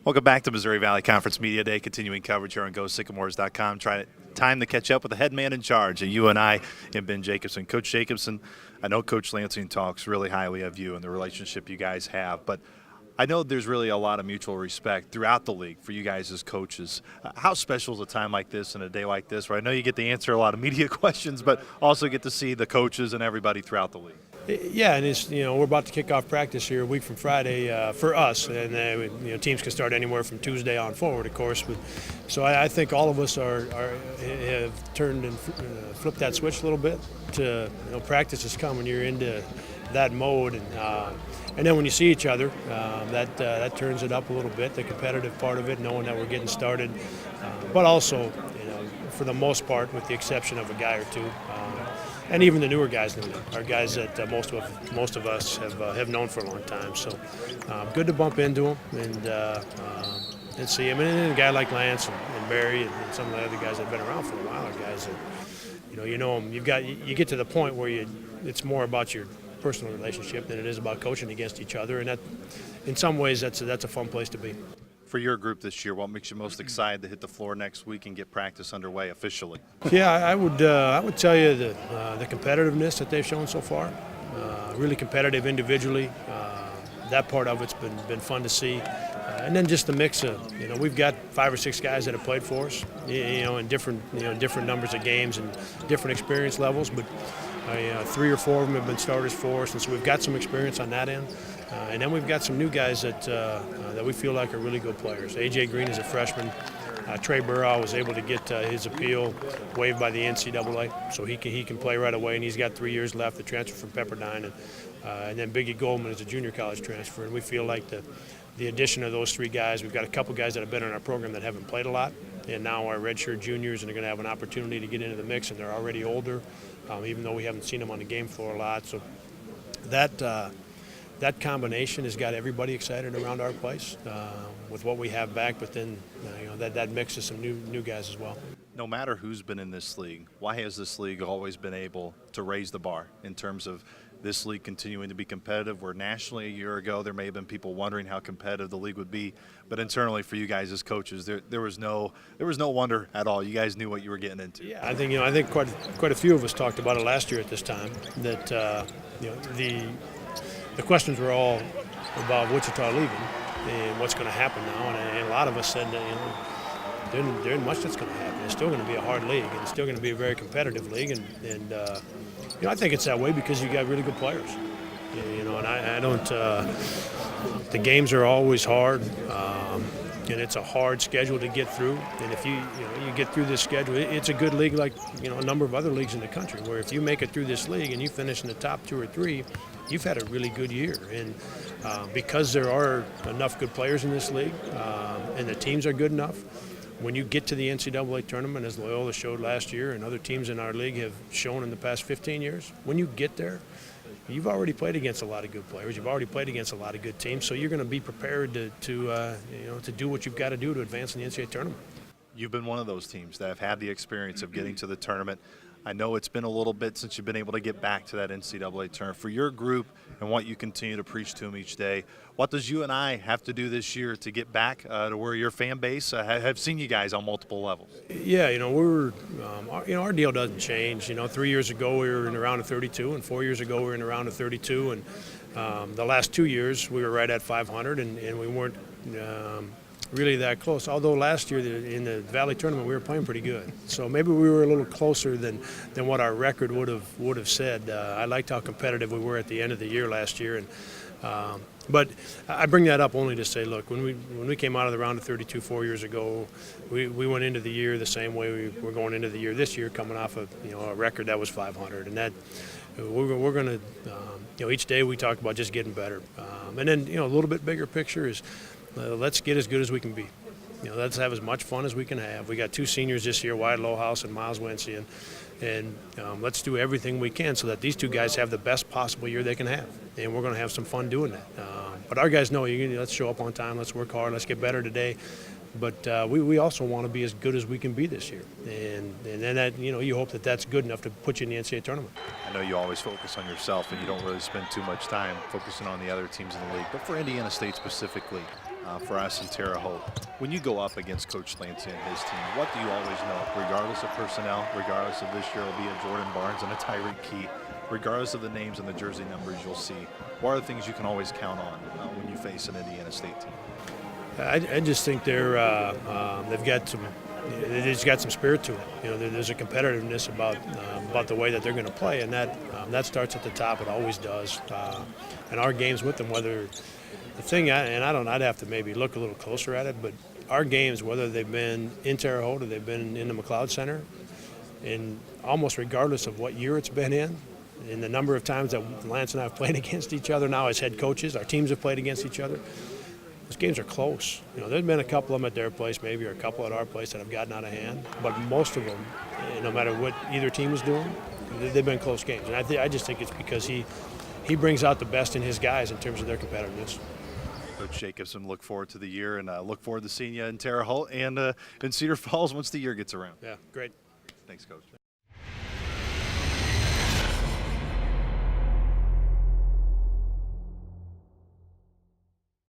Welcome back to Missouri Valley Conference Media Day, continuing coverage here on GoSycamores.com. Time to catch up with the head man in charge at UNI and Ben Jacobson. Coach Jacobson, I know Coach Lansing talks really highly of you and the relationship you guys have, but I know there's really a lot of mutual respect throughout the league for you guys as coaches. How special is a time like this and a day like this where I know you get to answer a lot of media questions, but also get to see the coaches and everybody throughout the league? Yeah, and it's, we're about to kick off practice here a week from Friday for us, and teams can start anywhere from Tuesday on forward, of course. But so I think all of us have turned and flipped that switch a little bit to practice is coming. You're into that mode, and then when you see each other, that turns it up a little bit. The competitive part of it, knowing that we're getting started, but also for the most part, with the exception of a guy or two. And even the newer guys know that, are guys that most of us have known for a long time. So good to bump into them and see them. And then a guy like Lance and Barry and some of the other guys that have been around for a while are guys that you know them. You get to the point where it's more about your personal relationship than it is about coaching against each other. And that, in some ways, that's a fun place to be. For your group this year, what makes you most excited to hit the floor next week and get practice underway officially? Yeah, I would tell you the competitiveness that they've shown so far. Really competitive individually. That part of it's been fun to see. And then just the mix of, we've got 5 or 6 guys that have played for us, in different numbers of games and different experience levels, but 3 or 4 of them have been starters for us, and so we've got some experience on that end. And then we've got some new guys that we feel like are really good players. A.J. Green is a freshman. Trey Burrow was able to get his appeal waived by the NCAA, so he can play right away, and he's got 3 years left, the transfer from Pepperdine. And then Biggie Goldman is a junior college transfer, and we feel like the addition of those 3 guys, we've got a couple guys that have been in our program that haven't played a lot, and now our redshirt juniors, and they're going to have an opportunity to get into the mix, and they're already older, even though we haven't seen them on the game floor a lot. So that combination has got everybody excited around our place with what we have back, but then that mix of some new guys as well. No matter who's been in this league, why has this league always been able to raise the bar in terms of this league continuing to be competitive? Where nationally a year ago there may have been people wondering how competitive the league would be, but internally for you guys as coaches, there was no wonder at all. You guys knew what you were getting into. Yeah, I think quite a few of us talked about it last year at this time. That the questions were all about Wichita leaving and what's going to happen now, and a lot of us said that there isn't much that's going to happen. It's still going to be a hard league, and it's still going to be a very competitive league, and I think it's that way because you got really good players. And I don't. The games are always hard, and it's a hard schedule to get through. And if you get through this schedule, it's a good league like a number of other leagues in the country. Where if you make it through this league and you finish in the top 2 or 3, you've had a really good year. And because there are enough good players in this league, and the teams are good enough, when you get to the NCAA tournament, as Loyola showed last year and other teams in our league have shown in the past 15 years, when you get there, you've already played against a lot of good players. You've already played against a lot of good teams, so you're going to be prepared to do what you've got to do to advance in the NCAA tournament. You've been one of those teams that have had the experience of getting to the tournament. I know it's been a little bit since you've been able to get back to that NCAA tournament. For your group and what you continue to preach to them each day, what does UNI have to do this year to get back to where your fan base have seen you guys on multiple levels? Yeah, our deal doesn't change. 3 years ago we were in the round of 32, and 4 years ago we were in the round of 32, and the last 2 years we were right at 500, and we weren't really that close. Although last year in the Valley tournament we were playing pretty good, so maybe we were a little closer than what our record would have said. I liked how competitive we were at the end of the year last year, and but I bring that up only to say, look, when we came out of the round of 32 4 years ago, we went into the year the same way we're going into the year this year, coming off of a record that was 500, and that we're going to each day we talk about just getting better, and then a little bit bigger picture is. Let's get as good as we can be. Let's have as much fun as we can have. We got 2 seniors this year, Wyatt Lohaus and Miles Wensian, and let's do everything we can so that these 2 guys have the best possible year they can have. And we're going to have some fun doing that. But our guys know, let's show up on time, let's work hard, let's get better today. But we also want to be as good as we can be this year. And then that, you hope that that's good enough to put you in the NCAA tournament. I know you always focus on yourself and you don't really spend too much time focusing on the other teams in the league. But for Indiana State specifically, for us in Terre Haute. When you go up against Coach Lancey and his team, what do you always know, regardless of personnel, regardless of this year will be a Jordan Barnes and a Tyreek Key, regardless of the names and the jersey numbers you'll see, what are the things you can always count on when you face an Indiana State team? I just think they've got some spirit to it. There's a competitiveness about the way that they're going to play, and that starts at the top. It always does. And our games with them, whether the thing, I'd have to maybe look a little closer at it, but our games, whether they've been in Terre Haute or they've been in the McLeod Center, and almost regardless of what year it's been in the number of times that Lance and I have played against each other now as head coaches, our teams have played against each other. Those games are close. There's been a couple of them at their place maybe, or a couple at our place that have gotten out of hand. But most of them, no matter what either team is doing, they've been close games. And I just think it's because he brings out the best in his guys in terms of their competitiveness. Coach Jacobson, look forward to the year, and look forward to seeing you in Terre Haute and in Cedar Falls once the year gets around. Yeah, great. Thanks, Coach.